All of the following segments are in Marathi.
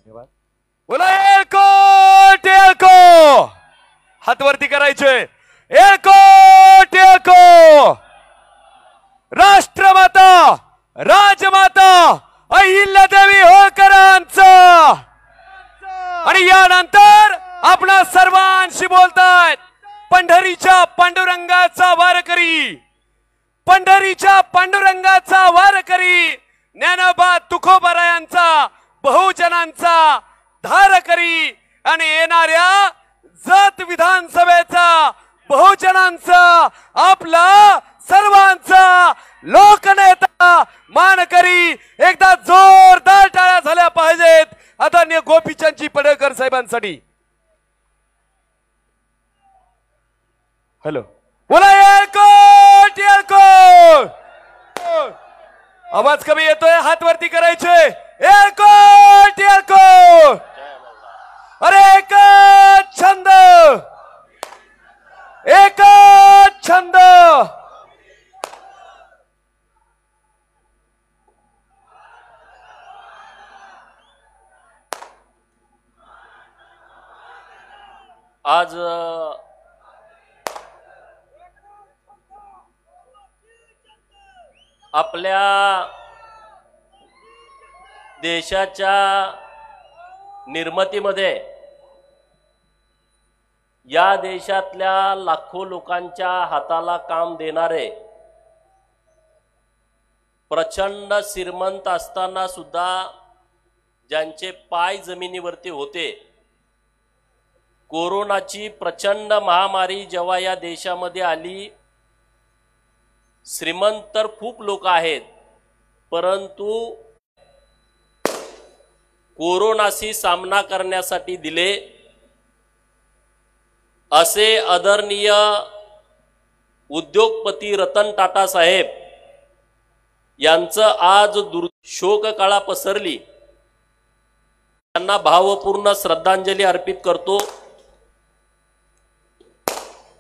धन्यवाद। बोला एल्को टेल्को, हात वरती करायचे। एल्को टेल्को, राष्ट्रमाता राजमाता अहिल्यादेवी होळकरांचा। आणि यानंतर आपणा सर्वांशी बोलतायत पंढरीच्या पांडुरंगाचा वारकरी, पंढरीच्या पांडुरंगाचा वारकरी, ज्ञानोबा तुकोबारायांचा बहुजनांचा धारकरी आणि येणाऱ्या जत विधानसभेचा बहुजनांचा आपला सर्वांचा लोकनेता मानकरी। एकदा जोरदार टाळ्या झाल्या पाहिजेत आदरणीय गोपीचंदजी पडळकर साहेबांसाठी। हॅलो, बोला एल्को टेल्को, आवाज कमी येतोय, हात वरती करायचे। एल्को टेल्को, अरे एकच छंद, एकच छंद। आज आपल्या देशाच्या निर्मितीमध्ये या देशातल्या लाखो लोकांच्या हाताला काम देणारे, प्रचंड श्रीमंत असताना सुद्धा ज्यांचे पाय जमिनीवरती होते, कोरोनाची प्रचंड महामारी जेव्हा या देशामध्ये आली, श्रीमंत तर खूप लोक आहेत, परंतु कोरोनाशी सामना करण्यासाठी दिले असे आदरणीय उद्योगपती रतन टाटा साहेब यांचं आज शोककळा पसरली, त्यांना भावपूर्ण श्रद्धांजली अर्पित करतो।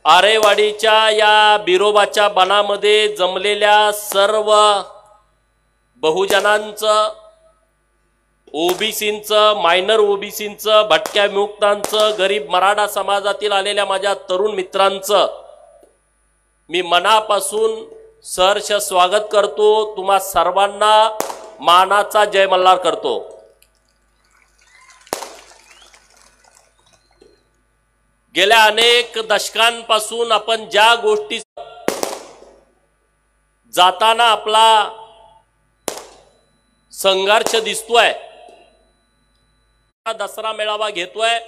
आरेवाडीच्या या बिरोबाच्या बनामध्ये जमलेल्या सर्व बहुजनांचं, ओबीसींचं, मायनर ओबीसींचं, भटक्या विमुक्तांचं, गरीब मराठा समाजातील आलेल्या माझ्या तरुण मित्रांचं मी मनापासून सहर्ष स्वागत करतो। तुम्हा सर्वांना मानाचा जय मल्हार करतो। गेल्या अनेक दशकांपासून आपण ज्या गोष्टी जाताना आपला संघर्ष दिसतोय, दसरा मेळावा घेतोय,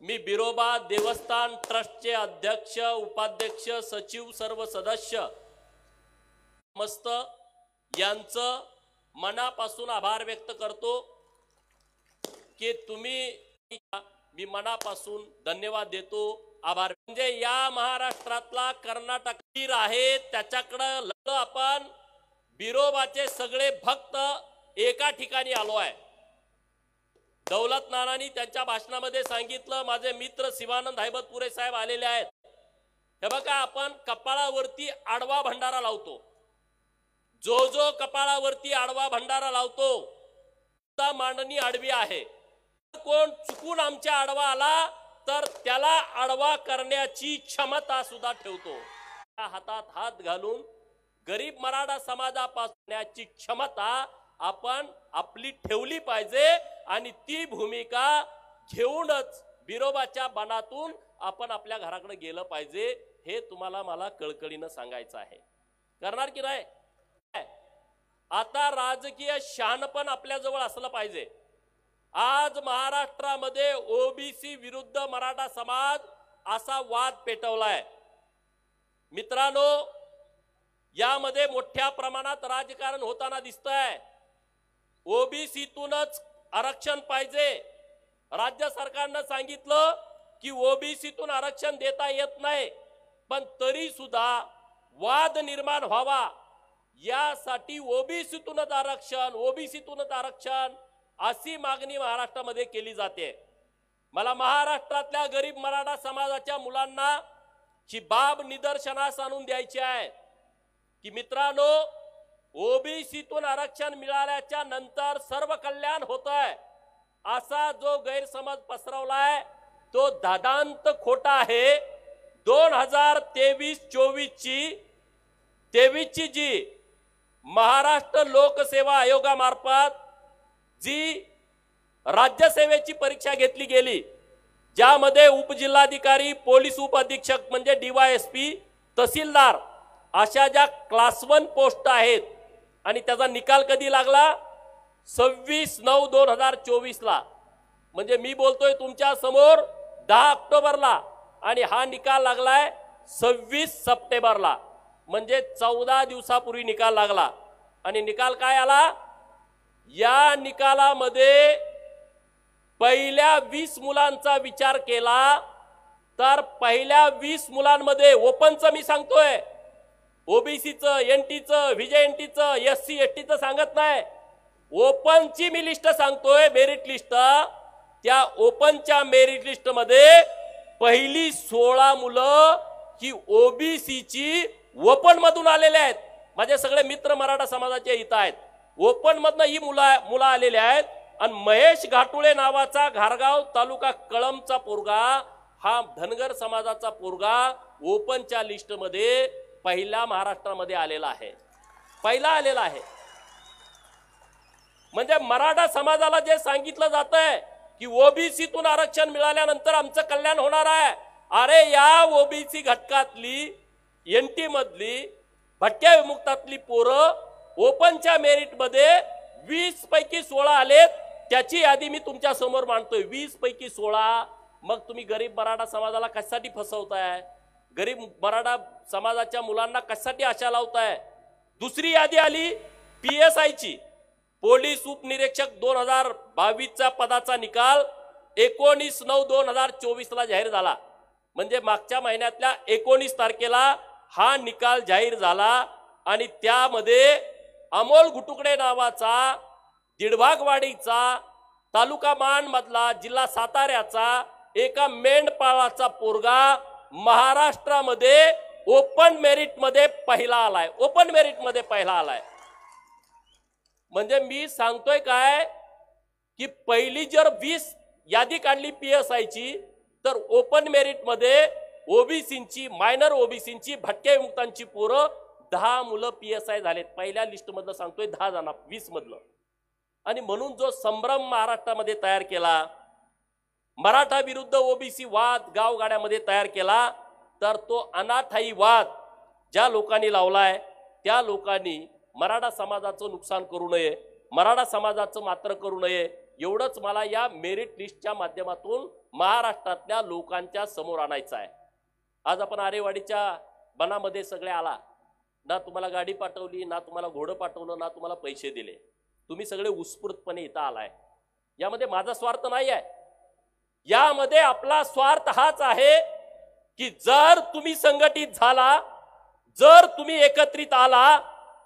मी बिरोबा देवस्थान ट्रस्टचे अध्यक्ष, उपाध्यक्ष, सचिव, सर्व सदस्य मस्त यांचं मनापासून आभार व्यक्त करतो की तुम्ही, मी मनापासून धन्यवाद देतो, आभार। म्हणजे या महाराष्ट्रातला कर्नाटक आहे त्याच्याकडे आपण बिरोबाचे सगळे भक्त एका ठिकाणी आलो आहे। दौलत नानांनी त्यांच्या भाषणामध्ये सांगितलं, माझे मित्र शिवानंद हैबतपुरे साहेब आलेले आहेत। हे बघा, आपण कपाळावरती आडवा भंडारा लावतो, जो जो कपाळावरती आडवा भंडारा लावतो त्या मांडणी आडवी आहे। कोण चुकून आमच्या आडवा आला तर त्याला आडवा करण्याची क्षमता सुद्धा ठेवतो। हातात हात घालून गरीब मराठा समाजापासूनची क्षमता आपण आपली ठेवली पाहिजे आणि ती भूमिका घेऊनच बिरोबाच्या बनातून आपण आपल्या घराकडे गेलं पाहिजे, हे तुम्हाला मला कळकळीनं सांगायचं आहे। करणार की नाही? आता राजकीय शहाणपण आपल्या जवळ असलं पाहिजे। आज महाराष्ट्रामध्ये ओबीसी विरुद्ध मराठा समाज असा वाद पेटवलाय। मित्रांनो, यामध्ये मोठ्या प्रमाणात राजकारण होताना दिसतंय। ओबीसीतूनच आरक्षण पाहिजे। राज्य सरकारने सांगितलं की ओबीसीतून आरक्षण देता येत नाही, पण तरी सुद्धा वाद निर्माण व्हावा यासाठी ओबीसीतूनच आरक्षण अशी मागणी महाराष्ट्रामध्ये केली जाते। मला महाराष्ट्रातल्या गरीब मराठा समाजाच्या मुलांना ही बाब निदर्शनास आणून द्यायची आहे की मित्रांनो, ओबीसीतून आरक्षण मिळाल्याच्या नंतर सर्व कल्याण होतंय, असा जो गैरसमज पसरवलाय तो दादांत खोटा आहे। 2023-24ची जी महाराष्ट्र लोकसेवा आयोगामार्फत जी राज्यसेवेची परीक्षा घेतली गेली, ज्यामध्ये उपजिल्हाधिकारी, पोलीस उपअधीक्षक म्हणजे DYSP, तहसीलदार अशा ज्या क्लास 1 पोस्ट आहेत आणि त्याचा निकाल कधी लागला 26/9/2024 ला, म्हणजे मी बोलतोय तुमच्या समोर 10 ऑक्टोबरला आणि हा निकाल लागलाय 26 सप्टेंबरला, म्हणजे 14 दिवसापूर्वी निकाल लागला। आणि निकाल काय आला? या निकालामध्ये पहिल्या 20 मुलांचा विचार केला तर पहिल्या 20 मुलांमध्ये ओपनचं मी सांगतोय, ओबीसीचं, एनटीचं, व्हीजेएनटीचं, SC STचं सांगत नाही, ओपनची मी लिस्ट सांगतोय, मेरिट लिस्ट। त्या ओपनच्या मेरिट लिस्ट मध्ये पहिली 16 मुलं ही ओबीसीची ओपन मधून आलेले आहेत। माझे सगळे मित्र मराठा समाजाचे इथं आहेत, ओपन मधनं ही मुलं आलेले आहेत। आणि महेश घाटुळे नावाचा घारगाव तालुका कळमचा पोरगा, हा धनगर समाजाचा पोरगा ओपनच्या लिस्ट मध्ये पहिला महाराष्ट्रामध्ये आलेला आहे, पहिला आलेला आहे। म्हणजे मराठा समाजाला जे सांगितलं जातंय की ओबीसीतून आरक्षण मिळाल्यानंतर आमचं कल्याण होणार आहे, अरे या ओबीसी घटकातली, एनटी मधली, भटक्या विमुक्तातली पोरं ओपनच्या मेरिट मध्ये 20 पैकी 16 आलेत। त्याची यादी मी तुमच्या समोर मांडतोय, 20 पैकी 16। मग तुम्ही गरीब मराठा समाजाला कशासाठी फसवताय? गरीब मराठा समाजाच्या मुलांना कशासाठी आशा लावताय? दुसरी यादी आली PSI ची, पोलीस उपनिरीक्षक 2022चा पदाचा निकाल 19/9/2024 ला जाहीर झाला, म्हणजे मागच्या महिन्यातल्या 19 तारखेला हा निकाल जाहीर झाला। आणि त्यामध्ये अमोल घुटुकडे नावाचा दिडभागवाडीचा, तालुका मान मधला, जिल्हा साताऱ्याचा एका मेंढपाळाचा पोरगा महाराष्ट्रामध्ये ओपन मेरिट मध्ये पहिला आलाय, ओपन मेरिट मध्ये पहिला आलाय। म्हणजे मी सांगतोय काय की पहिली जर 20 यादी काढली PSI ची तर ओपन मेरिट मध्ये ओबीसींची, मायनर ओबीसींची, भटक्या विमुक्तांची पोरं 10 मुलं PSI झालेत, पहिल्या लिस्ट मधलं सांगतोय 10 जण 20 मधलं। आणि म्हणून जो संभ्रम महाराष्ट्रामध्ये तयार केला, मराठा विरुद्ध ओबीसी वाद गावगाड्यामध्ये तयार केला, तर तो अनाठाई वाद ज्या लोकांनी लावलाय त्या लोकांनी मराठा समाजाचं नुकसान करू नये, मराठा समाजाचं मात्र करू नये, एवढंच मला या मेरिट लिस्टच्या माध्यमातून महाराष्ट्रातल्या लोकांच्या समोर आणायचं आहे। आज आपण आरेवाडीच्या बनामध्ये सगळे आला, ना तुम्हाला गाडी पाठवली, ना तुम्हाला घोडं पाठवलं, ना तुम्हाला पैसे दिले, तुम्ही सगळे उत्स्फूर्तपणे इथं आलाय। यामध्ये माझा स्वार्थ नाही आहे, यामध्ये आपला स्वार्थ हाच आहे की जर तुम्ही संघटित झाला, जर तुम्ही एकत्रित आला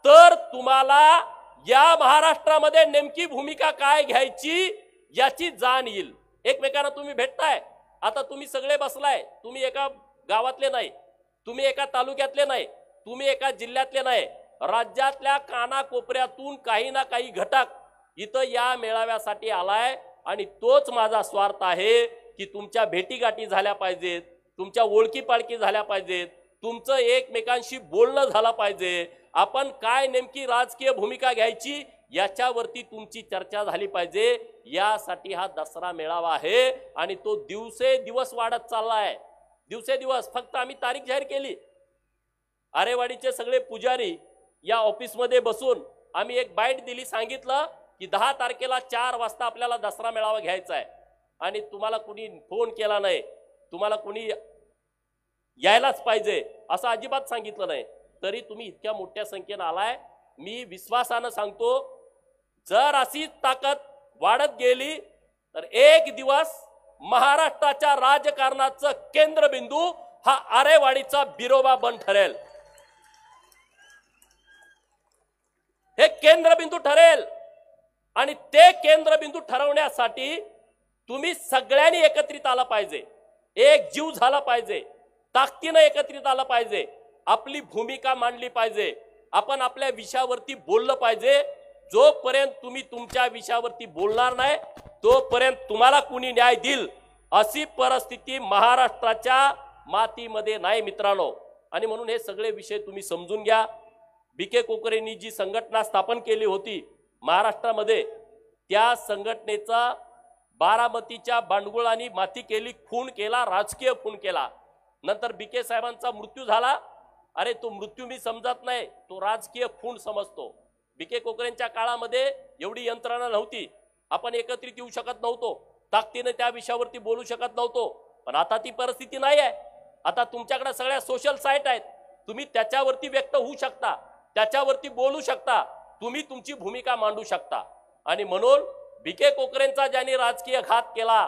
तर तुम्हाला या महाराष्ट्रामध्ये नेमकी भूमिका काय घ्यायची याची जाण येईल। एकमेकांना तुम्ही भेटताय, आता तुम्ही सगळे बसलाय, तुम्ही एका गावातले नाही, तुम्ही एका तालुक्यातले नाही, तुम्ही एका जिल्ह्यातले नाही, राज्यातल्या कानाकोपऱ्यातून काही ना काही घटक इथं या मेळाव्यासाठी आलाय। आणि तोच माझा स्वार्थ आहे की तुमच्या भेटीगाठी झाल्या पाहिजेत, तुमच्या ओळखी पाळखी झाल्या पाहिजेत, तुमचं एकमेकांशी बोलणं झालं पाहिजे, आपण काय नेमकी राजकीय भूमिका घ्यायची याच्यावरती तुमची चर्चा झाली पाहिजे। यासाठी हा दसरा मेळावा आहे आणि तो दिवसेदिवस वाढत चाललाय, दिवसेदिवस। फक्त आम्ही तारीख जाहीर केली, आरेवाडीचे सगळे पुजारी या ऑफिसमध्ये बसून आम्ही एक बाईट दिली, सांगितलं की 10 तारखेला 4 वाजता आपल्याला दसरा मेळावा घ्यायचा आहे। आणि तुम्हाला कुणी फोन केला नाही, तुम्हाला कुणी यायलाच पाहिजे असं अजिबात सांगितलं नाही, तरी तुम्ही इतक्या मोठ्या संख्येने आलाय। मी विश्वासानं सांगतो, जर अशी ताकद वाढत गेली तर एक दिवस महाराष्ट्राच्या राजकारणाचं केंद्रबिंदू हा आरेवाडीचा बिरोबा बन ठरेल, हे केंद्रबिंदू ठरेल। आणि ते केंद्रबिंदू ठरवण्यासाठी तुम्ही सगळ्यांनी एकत्रित आला पाहिजे, एक जीव झाला पाहिजे, ताकदीने एकत्रित आला पाहिजे, आपली भूमिका मांडली पाहिजे, आपण आपल्या विषयावरती बोललं पाहिजे। जोपर्यंत तुम्ही तुमच्या विषयावरती बोलणार नाही तोपर्यंत तुम्हाला कुणी न्याय देईल अशी परिस्थिती महाराष्ट्राच्या मातीमध्ये नाही मित्रांनो. आणि म्हणून हे सगळे विषय तुम्ही समजून घ्या. बीके कोकरेंनी जी संघटना स्थापन केली होती महाराष्ट्रामध्ये, त्या संघटनेचा बारामतीच्या बांडगुळांनी माती केली, खून केला, राजकीय खून केला. नंतर बीके साहेबांचा मृत्यू झाला. अरे तो मृत्यू मी समजत नाही, तो राजकीय खून समजतो. बीके कोकरेंच्या काळामध्ये एवढी यंत्रणा नव्हती, आपण एकत्रित येऊ शकत नव्हतो, ताकदीने त्या विषयावरती बोलू शकत नव्हतो. पण आता ती परिस्थिती नाही आहे. आता तुमच्याकडे सगळ्या सोशल साईट आहेत, तुम्ही त्याच्यावरती व्यक्त होऊ शकता, त्याच्यावरती बोलू शकता, तुम्ही तुमची भूमिका मांडू शकता. आणि म्हणून बीके कोकरेंचा ज्यांनी राजकीय घात केला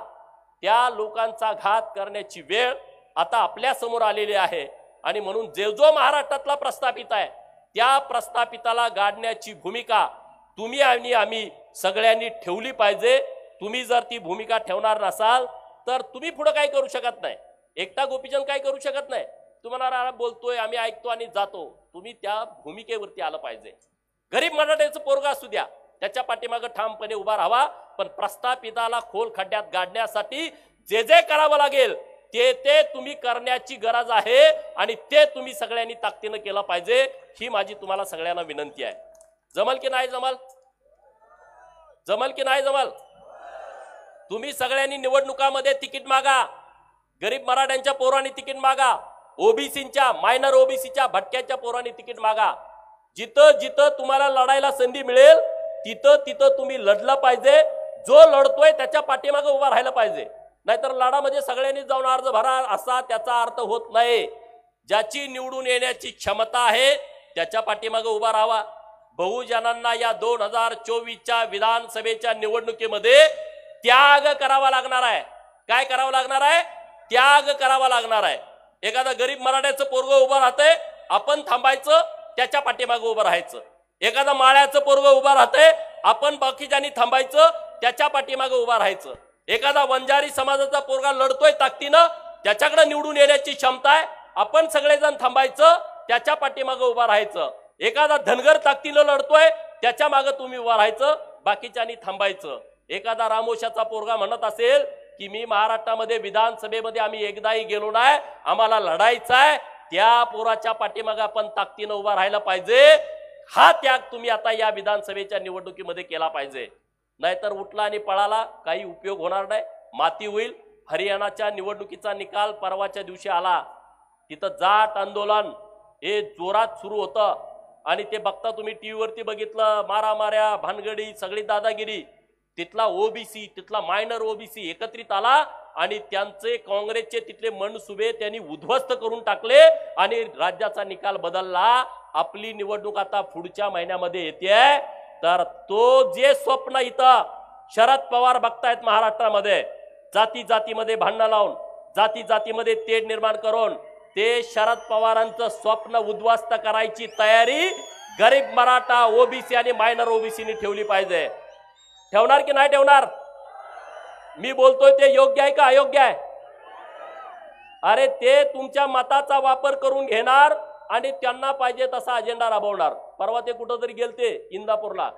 त्या लोकांचा घात करण्याची वेळ आता आपल्या समोर आलेली आहे. आणि म्हणून जो महाराष्ट्रातला प्रस्थापित आहे त्या प्रस्थापिताला गाडण्याची भूमिका तुम्ही आणि आम्ही सगळ्यांनी ठेवली पाहिजे. तुम्ही जर ती भूमिका ठेवणार नसाल तर तुम्ही पुढे काय करू शकत नाही. एकटा गोपीचंद काय करू शकत नाही. तुम्हाला बोलतोय, आम्ही ऐकतो आणि जातो. तुम्ही त्या भूमिकेवरती आलं पाहिजे. गरीब मराठ्याचं पोरगा असू द्या, त्याच्या पाठीमागे ठामपणे उभा राहावा. पण प्रस्थापिताला खोल खड्ड्यात गाडण्यासाठी जे जे करावं लागेल ते तुम्ही करण्याची गरज आहे. आणि ते तुम्ही सगळ्यांनी ताकदीने केलं पाहिजे. ही माझी तुम्हाला सगळ्यांना विनंती आहे. जमल की नाही जमल? जमल की नाही जमल? तुम्ही सगळ्यांनी निवडणुकामध्ये तिकीट मागा. गरीब मराठ्यांच्या पोरांनी तिकीट मागा, ओबीसीच्या, मायनर ओबीसीच्या, भटक्याच्या पोरांनी तिकीट मागा. जिथं जिथं तुम्हाला लढायला संधी मिळेल तिथं तिथं तुम्ही लढलं पाहिजे. जो लढतोय त्याच्या पाठीमागे उभा राहायला पाहिजे. नाहीतर लढा म्हणजे सगळ्यांनी जाऊन अर्ज भरा असा त्याचा अर्थ होत नाही. ज्याची निवडून येण्याची क्षमता आहे त्याच्या पाठीमागे उभा राहावा. बहुजनांना या 2024च्या विधानसभेच्या निवडणुकीमध्ये त्याग करावा लागणार आहे. काय करावं लागणार आहे? त्याग करावा लागणार आहे. एखादा गरीब मराठ्याचं पोरगं उभं राहतंय, आपण थांबायचं, त्याच्या पाठीमागे उभं राहायचं. एखादा माळ्याचं पोरगं उभं राहतंय, आपण बाकीच्यांनी थांबायचं, त्याच्या पाठीमागे उभं राहायचं. एखादा वंजारी समाजाचा पोरगा लढतोय ताकदीनं, त्याच्याकडे निवडून येण्याची क्षमता आहे, आपण सगळेजण थांबायचं, त्याच्या पाठीमागे उभं राहायचं. एखादा धनगर ताकदीनं लढतोय, त्याच्या मागे तुम्ही उभं राहायचं, बाकीच्यांनी थांबायचं. एखादा रामोशाचा पोरगा म्हणत असेल की मी महाराष्ट्रामध्ये विधानसभेमध्ये आम्ही एकदाही गेलो नाही, आम्हाला लढायचं आहे, त्या पोराच्या पाठीमागे आपण ताकदीनं उभा राहायला पाहिजे. हा त्याग तुम्ही आता या विधानसभेच्या निवडणुकीमध्ये केला पाहिजे. नाहीतर उठला आणि पळाला काही उपयोग होणार नाही, माती होईल. हरियाणाच्या निवडणुकीचा निकाल परवाच्या दिवशी आला. तिथं जाट आंदोलन हे जोरात सुरू होतं आणि ते बघता तुम्ही टीव्हीवरती बघितलं, मारामाऱ्या, भानगडी, सगळी दादागिरी. तिथला ओबीसी, तिथला मायनर ओबीसी एकत्रित आला आणि त्यांचे काँग्रेसचे तिथले मनसुबे त्यांनी उद्ध्वस्त करून टाकले आणि राज्याचा निकाल बदलला. आपली निवडणूक आता पुढच्या महिन्यामध्ये येते. तर तो जे स्वप्न इथं शरद पवार बघतायत महाराष्ट्रामध्ये, जाती जातीमध्ये भांडणं लावून, जाती जातीमध्ये तेढ निर्माण करून, ते शरद पवारांचं स्वप्न उद्ध्वस्त करायची तयारी गरीब मराठा, ओबीसी आणि मायनर ओबीसीनी ठेवली पाहिजे. ठेवणार की नाही ठेवणार? मी बोलतोय ते योग्य आहे का अयोग्य आहे? अरे ते तुमच्या मताचा वापर करून घेणार आणि त्यांना पाहिजे तसा अजेंडा राबवणार. परवा ते कुठं तरी गेलते इंदापूरला,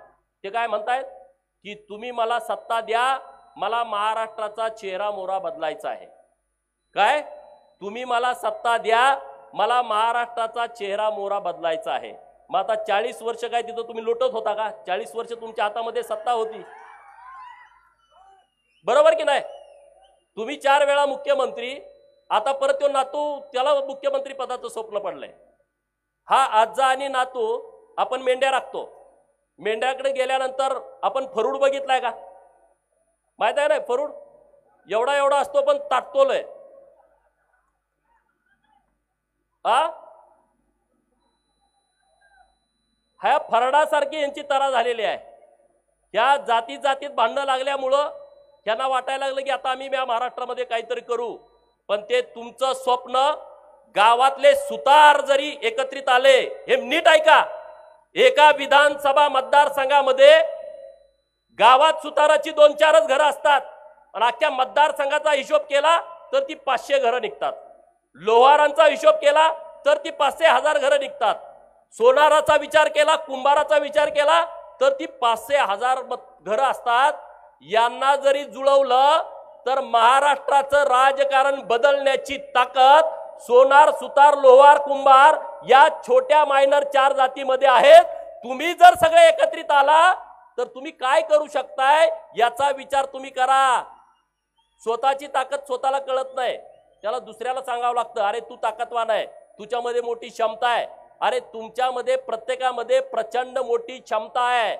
ते काय म्हणतायत की तुम्ही मला सत्ता द्या, मला महाराष्ट्राचा चेहरा मोहरा बदलायचा आहे. काय? तुम्ही मला सत्ता द्या, मला महाराष्ट्राचा चेहरा मोहरा बदलायचा आहे. मग आता 40 वर्ष काय तिथं तुम्ही लुटत होता का? 40 वर्ष तुमच्या हातामध्ये सत्ता होती, बरोबर की नाही? तुम्ही 4 वेळा मुख्यमंत्री, आता परत तो नातू, त्याला मुख्यमंत्री पदाचं स्वप्न पडलंय. हा आजा आणि नातू आपण मेंढ्या राखतो. मेंढ्याकडे गेल्यानंतर आपण फरूड बघितलाय का? माहित आहे ना फरूड? एवढा एवढा असतो पण ताटतोलय. ह्या फरडासारखी यांची तरा झालेली आहे. ह्या जाती जातीत भांडणं लागल्यामुळं त्यांना वाटायला लागलं की आता आम्ही महाराष्ट्रामध्ये काहीतरी करू. पण ते तुमचं स्वप्न, गावातले सुतार जरी एकत्रित आले, हे नीट ऐका, एका विधानसभा मतदारसंघामध्ये गावात सुताराची 2-4च घरं असतात आणि अख्ख्या मतदारसंघाचा हिशोब केला तर ती 500 घरं निघतात. लोहारांचा हिशोब केला तर ती 500,000 घरं निघतात. सोनाराचा विचार केला, कुंभाराचा विचार केला तर ती 500,000 घरं असतात. यांना जरी जुळवलं तर महाराष्ट्राचं राजकारण बदलण्याची ताकद सोनार, सुतार, लोहार, कुंभार या छोट्या मायनर 4 जातीमध्ये आहेत. तुम्ही जर सगळे एकत्रित आला तर तुम्ही काय करू शकताय याचा विचार तुम्ही करा. स्वतःची ताकद स्वतःला कळत नाही, त्याला दुसऱ्याला सांगावं लागतं, अरे तू ताकदवान आहे, तुझ्यामध्ये मोठी क्षमता आहे. अरे तुमच्यामध्ये प्रत्येकामध्ये प्रचंड मोठी क्षमता आहे,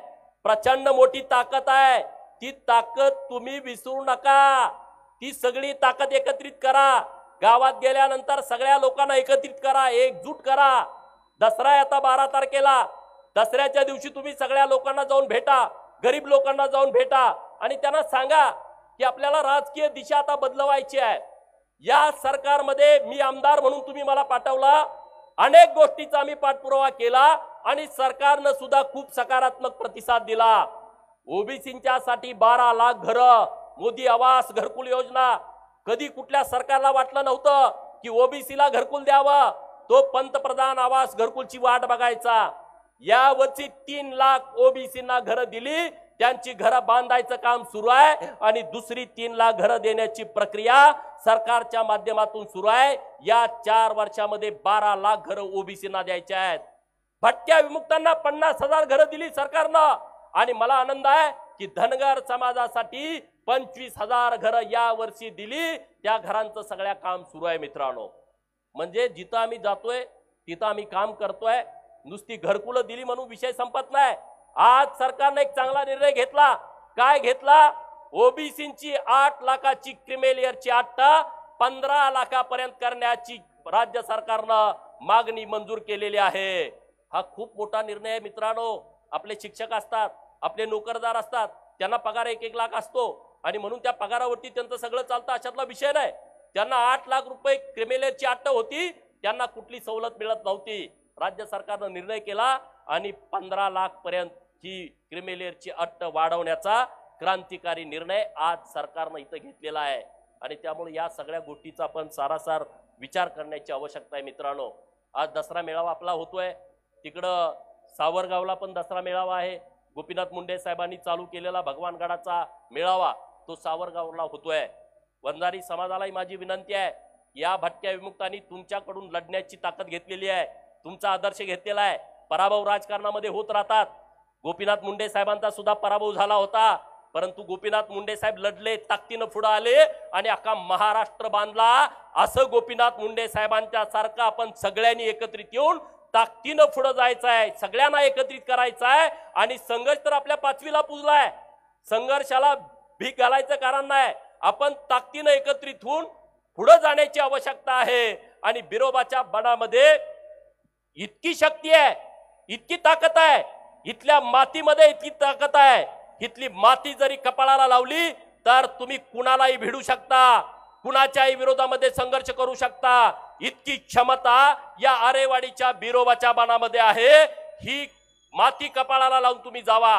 प्रचंड मोठी ताकद आहे. ती ताकद तुम्ही विसरू नका. ती सगळी ताकद एकत्रित करा. गावात गेल्यानंतर सगळ्या लोकांना एकत्रित करा, एकजूट करा. दसरा आहे आता 12 तारखेला. दसऱ्याच्या दिवशी तुम्ही सगळ्या लोकांना जाऊन भेटा, गरीब लोकांना जाऊन भेटा आणि त्यांना सांगा की आपल्याला राजकीय दिशा आता बदलवायची आहे. या सरकारमध्ये मी आमदार म्हणून तुम्ही मला पाठवला, अनेक गोष्टीचा आम्ही पाठपुरावा केला आणि सरकारनं सुद्धा खूप सकारात्मक प्रतिसाद दिला. ओबीसींच्या साठी 12 लाख घरं, मोदी आवास घरकुल योजना. कधी कुठल्या सरकारला वाटलं नव्हतं की ओबीसीला घरकुल द्यावं. तो पंतप्रधान आवास घरकुलची वाट बघायचा. यावर्षी 3 लाख ओबीसींना घरं दिली, त्यांची घरं बांधायचं काम सुरू आहे आणि दुसरी 3 लाख घरं देण्याची प्रक्रिया सरकारच्या माध्यमातून सुरू आहे. या 4 वर्षामध्ये 12 लाख घरं ओबीसींना द्यायचे आहेत. भटक्या विमुक्तांना 50,000 घरं दिली सरकारनं आणि मला आनंद आहे की धनगर समाजासाठी 25,000 घरं या वर्षी दिली. त्या घरांचं सगळ्या काम सुरू आहे मित्रांनो. म्हणजे जिथं आम्ही जातोय तिथं आम्ही काम करतोय. नुसती घरकुलं दिली म्हणून विषय संपत नाही. आज सरकारने एक चांगला निर्णय घेतला. काय घेतला? ओबीसींची 8 लाखाची क्रिमिलेअरची अट 15 लाखापर्यंत करण्याची राज्य सरकारनं मागणी मंजूर केलेली आहे. हा खूप मोठा निर्णय आहे मित्रांनो. आपले शिक्षक असतात, आपले नोकरदार असतात, त्यांना पगार 1-1 लाख असतो आणि म्हणून त्या पगारावरती त्यांचं सगळं चालतं अशातला विषय नाही. त्यांना 8 लाख रुपये क्रिमिलेअरची अट होती, त्यांना कुठली सवलत मिळत नव्हती. राज्य सरकारनं निर्णय केला आणि 15 लाख पर्यंतची क्रिमिलेअरची अट वाढवण्याचा क्रांतिकारी निर्णय आज सरकारनं इथं घेतलेला आहे. आणि त्यामुळे या सगळ्या गोष्टीचा आपण सारासार विचार करण्याची आवश्यकता आहे मित्रांनो. आज दसरा मेळावा आपला होतोय, तिकडं सावरगावला पण दसरा मेळावा आहे. गोपीनाथ मुंडे साहेबांनी चालू केलेला भगवानगडाचा मेळावा तो सावरगावला होतोय. वंजारी समाजालाही माझी विनंती आहे, या भटक्या विमुक्तांनी तुमच्याकडून लढण्याची ताकद घेतलेली आहे, तुमचा आदर्श घेतलेला आहे. पराभव राजकारणामध्ये होत राहतात. गोपीनाथ मुंडे साहेबांचा सुद्धा पराभव झाला होता, परंतु गोपीनाथ मुंडे साहेब लढले, ताकदीनं पुढे आले आणि अख्खा महाराष्ट्र बांधला. असं गोपीनाथ मुंडे साहेबांच्या सारखं आपण सगळ्यांनी एकत्रित येऊन ताकदीनं पुढे जायचं आहे, सगळ्यांना एकत्रित करायचं आहे. आणि संघर्ष तर आपल्या 5वीला पुजलाय. संघर्षाला भीक घालायचं कारण नाही. आपण ताकदीनं एकत्रित होऊन पुढे जाण्याची आवश्यकता आहे. आणि बिरोबाच्या बनामध्ये इतकी शक्ती आहे, इतकी ताकद आहे, इथल्या मातीमध्ये इतकी ताकद आहे. इथली माती जरी कपाळाला लावली तर तुम्ही कुणालाही भिडू शकता, कुणाच्याही विरोधामध्ये संघर्ष करू शकता. इतकी क्षमता या आरेवाडीच्या बिरोबाच्या बनामध्ये आहे. ही माती कपाळाला लावून तुम्ही जावा.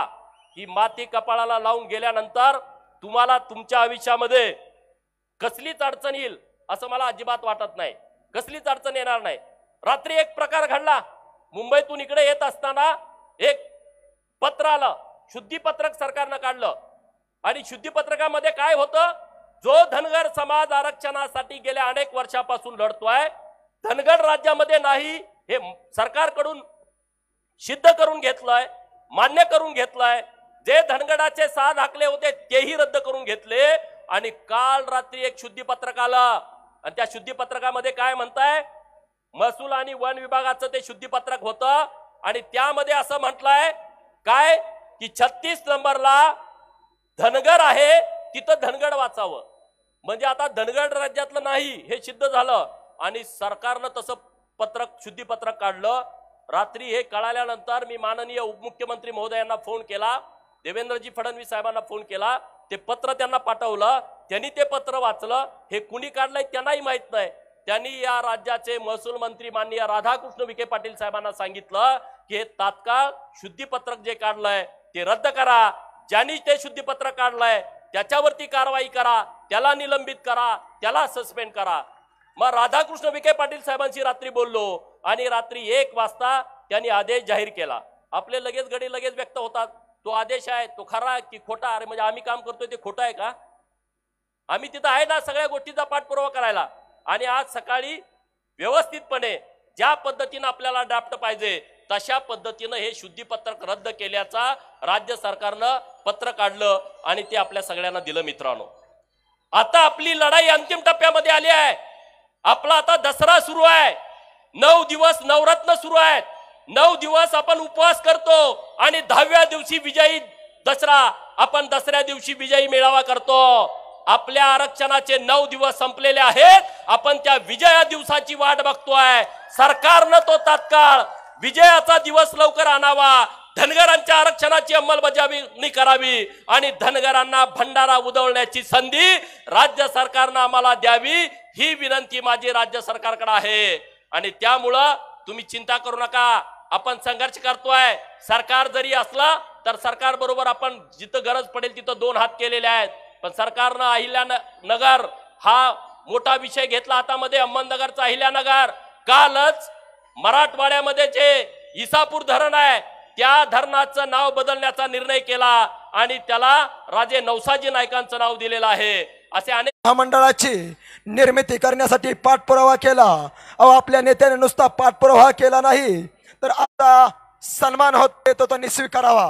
ही माती कपाळाला लावून गेल्यानंतर तुम्हाला तुमच्या आयुष्यामध्ये कसलीच अडचण येईल असं मला अजिबात वाटत नाही. कसलीच अडचण येणार नाही. रात्री एक प्रकार घडला. मुंबईतून इकडे येत असताना एक पत्र आलं, शुद्धीपत्रक सरकारनं काढलं आणि शुद्धीपत्रकामध्ये काय होतं? जो धनगर समाज आरक्षणासाठी गेल्या अनेक वर्षापासून लढतोय, धनगर राज्यामध्ये नाही हे सरकारकडून सिद्ध करून घेतलंय, मान्य करून घेतलंय. जे धनगराचे 6 दाखले होते तेही रद्द करून घेतले. आणि काल रात्री एक शुद्धीपत्रक आलं आणि त्या शुद्धीपत्रकामध्ये काय म्हणताय? महसूल आणि वन विभागाचं ते शुद्धीपत्रक होतं आणि त्यामध्ये असं म्हटलंय काय की 36 नंबरला धनगर आहे तिथं धनगड वाचावं. म्हणजे आता धनगड राज्यातलं नाही हे सिद्ध झालं आणि सरकारनं तसं पत्रक शुद्धीपत्रक काढलं. रात्री हे कळाल्यानंतर मी माननीय उपमुख्यमंत्री महोदयांना फोन केला, देवेंद्रजी फडणवीस साहेबांना फोन केला. ते पत्र त्यांना पाठवलं, त्यांनी ते पत्र वाचलं. हे कुणी काढलंय त्यांनाही माहित नाही. त्यांनी या राज्याचे महसूल मंत्री माननीय राधाकृष्ण विखे पाटील साहेबांना सांगितलं की हे तात्काळ शुद्धीपत्रक जे काढलंय ते रद्द करा. ज्यांनी ते शुद्धीपत्रक काढलंय त्याच्यावरती कारवाई करा, त्याला निलंबित करा, त्याला सस्पेंड करा. मग राधाकृष्ण विखे पाटील साहेबांशी रात्री बोललो आणि रात्री 1 वाजता त्यांनी आदेश जाहीर केला. आपले लगेच गडी लगेच व्यक्त होतात. तो आदेश आहे तो खरा की खोटा? अरे म्हणजे आम्ही काम करतोय ते खोटं आहे का? आम्ही तिथं आहे ना सगळ्या गोष्टीचा पाठपुरावा करायला. आणि आज सकाळी व्यवस्थितपणे ज्या पद्धतीनं आपल्याला ड्राफ्ट पाहिजे तशा पद्धतीनं हे शुद्धीपत्रक रद्द केल्याचा राज्य सरकारनं पत्र काढलं आणि ते आपल्या सगळ्यांना दिलं. मित्रांनो, आता आपली लढाई अंतिम टप्प्यामध्ये आली आहे. आपला आता दसरा सुरू आहे. 9 दिवस नवरत्न सुरू आहेत. 9 दिवस आपण उपवास करतो आणि 10व्या दिवशी विजयी दसरा, आपण दसऱ्या दिवशी विजयी मेळावा करतो. आपल्या आरक्षणाचे 9 दिवस संपलेले आहेत. आपण त्या विजया दिवसाची वाट बघतोय. सरकारनं तो तात्काळ विजयाचा दिवस लवकर आणावा. धनगरांच्या आरक्षणाची अंमलबजावणी करावी आणि धनगरांना भंडारा उधळण्याची संधी राज्य सरकारनं आम्हाला द्यावी, ही विनंती माझी राज्य सरकारकडे आहे. आणि त्यामुळं तुम्ही चिंता करू नका. आपण संघर्ष करतोय. सरकार जरी असला तर सरकार बरोबर आपण जिथं गरज पडेल तिथं 2 हात केलेले आहेत. पण सरकारनं अहिल्यानगर हा मोठा विषय घेतला हातामध्ये. अहमदनगरचा अहिल्यानगर, कालच मराठवाड्यामध्ये जे इसापूर धरण आहे त्या धरणाचं नाव बदलण्याचा निर्णय केला आणि त्याला राजे नौसाजी नायकांचं नाव दिलेलं आहे. असे अनेक महामंडळाची निर्मिती करण्यासाठी पाठपुरावा केला. अहो, आपल्या नेत्याने नुसता पाठपुरावा केला नाही तर आता सन्मान होत तो त्यांनी स्वीकारावा.